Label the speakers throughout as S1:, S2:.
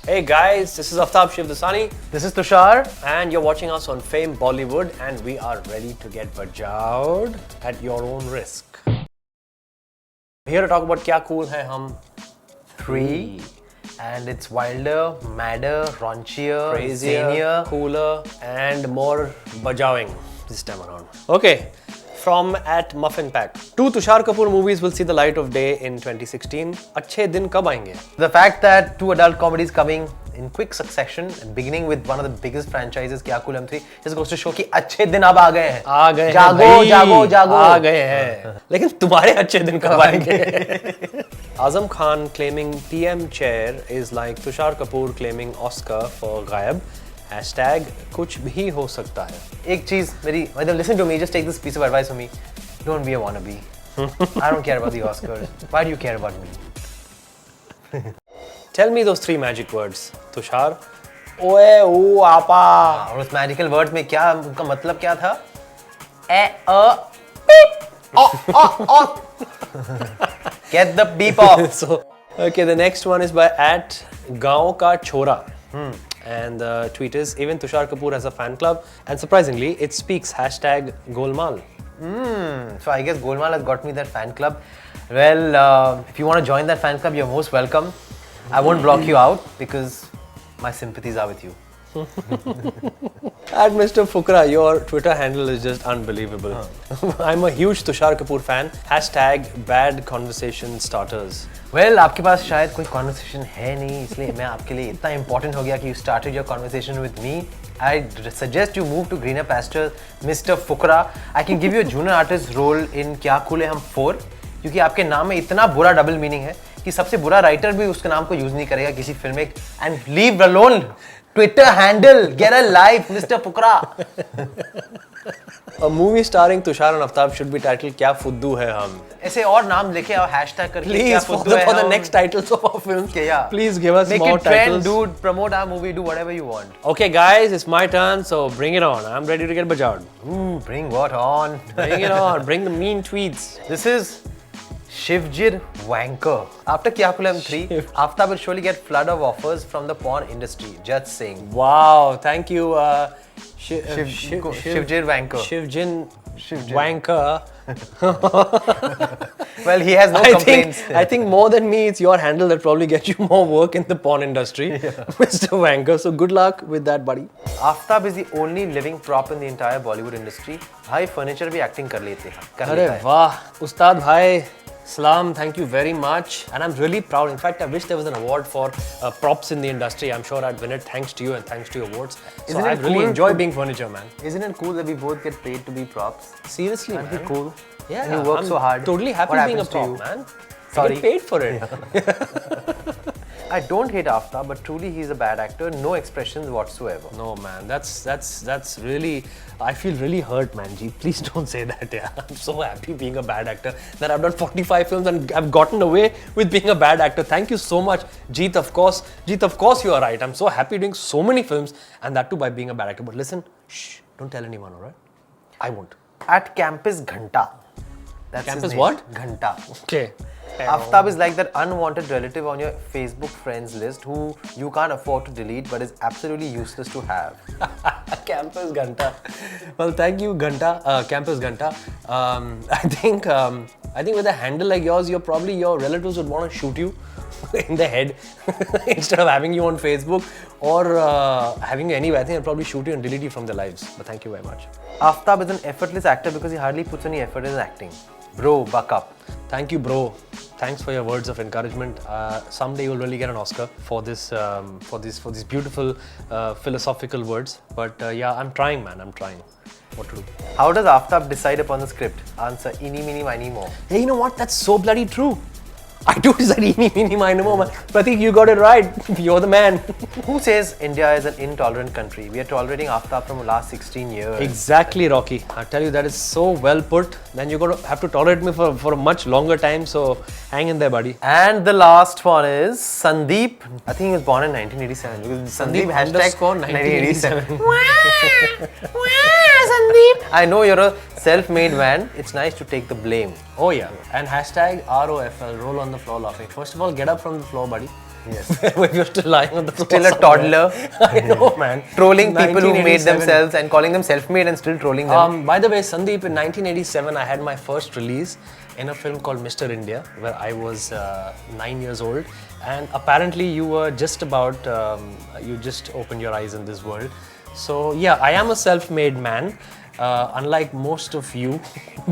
S1: Hey guys, this is Aftab Shivdasani.
S2: This is Tusshar.
S1: And you're watching us on Fame Bollywood, and we are ready to get BAJAOED at your own risk. Here to talk about Kya Kool Hai Hum
S2: 3. And it's wilder, madder, raunchier,
S1: crazier,
S2: zanier,
S1: cooler, and more bajaoing this time around. Okay, from at Muffin Pack. 2 Tusshar Kapoor movies will see the light of day in 2016. अच्छे दिन कब आएंगे?
S2: The fact that 2 adult comedies coming in quick succession and beginning with one of the biggest franchises, Kya Kool Hain 3, just goes to show कि अच्छे दिन अब आ गए हैं.
S1: आ गए हैं
S2: जागो,
S1: भाई,
S2: जागो, जागो.
S1: आ गए हैं. लेकिन तुम्हारे अच्छे दिन कब आएंगे? Azam Khan claiming PM chair is like Tushar Kapoor claiming Oscar for Gayab. Hashtag कुछ भी हो सकता है.
S2: एक चीज मेरी, मतलब listen to me, just take this piece of advice from me. Don't be a wannabe. I don't care about the Oscars. Why do you care about me?
S1: Tell me those 3 magic words, Tushar. ओए ओ आपा.
S2: और उस magical word में क्या उनका मतलब क्या था? Beep. Get the beep off.
S1: So, okay, the next one is by at गाँव का छोरा. And the tweet is, even Tushar Kapoor has a fan club, and surprisingly, it speaks hashtag Golmaal.
S2: So I guess Golmaal has got me that fan club. Well, if you want to join that fan club, you're most welcome. I won't block you out because my sympathies are with you.
S1: At Mr. Fukra, your Twitter handle is just unbelievable. I'm a huge Tushar Kapoor fan. Hashtag bad conversation starters.
S2: Well, आपके पास शायद कोई conversation है नहीं, इसलिए मैं आपके लिए इतना important हो गया कि you started your conversation with me. I suggest you move to greener pastures, Mr. Fukra. I can give you a junior artist role in Kya Kool Hai Hum 4, क्योंकि आपके नाम में इतना बुरा double meaning है कि सबसे बुरा writer भी उसके नाम को use नहीं करेगा किसी film में. And leave alone Twitter handle, get a life, Mr. Fukra.
S1: A movie starring Tushar and Aftab should be titled Kya Fuddu Hai Hum.
S2: ऐसे और नाम लेके आओ hashtag करके.
S1: Please, for the next titles of our films, please give us
S2: Make
S1: more
S2: it trend,
S1: titles.
S2: dude. Promote our movie, do whatever you want.
S1: Okay, guys, it's my turn, so bring it on. I'm ready to get BAJAOED.
S2: Ooh, bring what on?
S1: Bring it on. Bring the mean tweets.
S2: This is Shivjir Wanker. After Kya Kool Hai Hum 3, Aftab will surely get flood of offers from the porn industry. Just saying.
S1: Wow, thank you,
S2: Shivjir Wanker.
S1: Shivjin Wanker.
S2: Well, he has no complaints.
S1: I think more than me, it's your handle that probably gets you more work in the porn industry, Mr. Wanker. So good luck with that, buddy.
S2: Aftab is the only living prop in the entire Bollywood industry. भाई furniture भी acting कर लेते हैं.
S1: अरे वाह, उस्ताद भाई. Salam, thank you very much, and I'm really proud. In fact, I wish there was an award for props in the industry. I'm sure I'd win it thanks to you and thanks to your awards. So I really enjoy being furniture, man.
S2: Isn't it cool that we both get paid to be props?
S1: Seriously, man.
S2: That'd be cool.
S1: Yeah,
S2: and you work so hard.
S1: Totally happy being a prop, man.
S2: Sorry.
S1: I get paid for it.
S2: I don't hate Aftab, but truly he's a bad actor. No expressions whatsoever.
S1: No, man. That's really. I feel really hurt, man. Gee, please don't say that. Yeah, I'm so happy being a bad actor that I've done 45 films and I've gotten away with being a bad actor. Thank you so much, Jeet. Of course, you are right. I'm so happy doing so many films, and that too by being a bad actor. But listen, shh, don't tell anyone, alright? I won't.
S2: At Campus Ghanta. That's
S1: Campus
S2: his name.
S1: what?
S2: Ghanta.
S1: Okay.
S2: Aftab is like that unwanted relative on your Facebook friends list who you can't afford to delete but is absolutely useless to have.
S1: Campus Ghanta. Well, thank you, Ghanta. Campus Ghanta. I think with a handle like yours, your relatives would want to shoot you in the head instead of having you on Facebook or having you anywhere. I think they'll probably shoot you and delete you from their lives. But thank you very much.
S2: Aftab is an effortless actor because he hardly puts any effort in acting. Bro, buck up.
S1: Thank you, bro. Thanks for your words of encouragement. Someday you'll really get an Oscar for this, for these beautiful philosophical words. But yeah, I'm trying, man. I'm trying. What to do?
S2: How does Aftab decide upon the script? Answer: eeny, meeny, miny, mo.
S1: Hey, you know what? That's so bloody true. I do decide eeny, meeny, miny, mo, man. Pratik, you got it right. You're the man.
S2: Who says India is an intolerant country? We are tolerating Aftab from the last 16 years.
S1: Exactly, Rocky. I tell you, that is so well put. Then you're going to have to tolerate me for a much longer time. So hang in there, buddy.
S2: And the last one is Sandeep. I think he was born in 1987. Sandeep hashtag 1987. Sandeep. I know you're a self-made man. It's nice to take the blame.
S1: Oh yeah. And hashtag ROFL, roll on the floor laughing. First of all, get up from the floor, buddy.
S2: Yes.
S1: When you're still lying on the floor.
S2: Still a
S1: somewhere.
S2: toddler.
S1: I know, man.
S2: Trolling people who made
S1: 1987.
S2: themselves and calling them self-made and still trolling them.
S1: By the way, Sandeep, in 1987, I had my first release in a film called Mr. India, where I was 9 years old. And apparently, you were just about, you just opened your eyes in this world. So, yeah, I am a self-made man. Unlike most of you,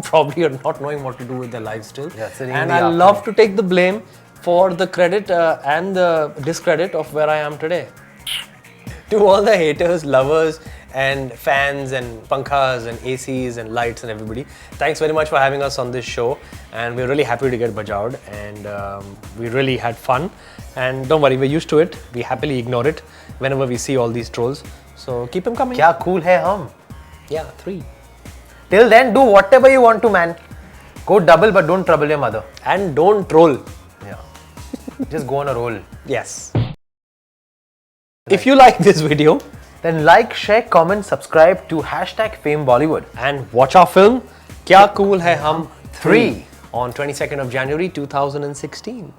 S1: probably are not knowing what to do with their lives still.
S2: Yeah, sitting
S1: and
S2: in the
S1: I love to take the blame for the credit and the discredit of where I am today. To all the haters, lovers, and fans, and pankhas, and ACs, and lights, and everybody, thanks very much for having us on this show. And we're really happy to get BAJAOED, and we really had fun. And don't worry, we're used to it. We happily ignore it whenever we see all these trolls. So keep them coming.
S2: Kya cool hai hum.
S1: Yeah, 3.
S2: Till then, do whatever you want to, man. Go double, but don't trouble your mother.
S1: And don't troll.
S2: Yeah. Just go on a roll.
S1: Yes. If you like this video,
S2: Then like, share, comment, subscribe to #FameBollywood.
S1: and watch our film Kya Kool Hai Hum
S2: 3
S1: on 22nd of January 2016.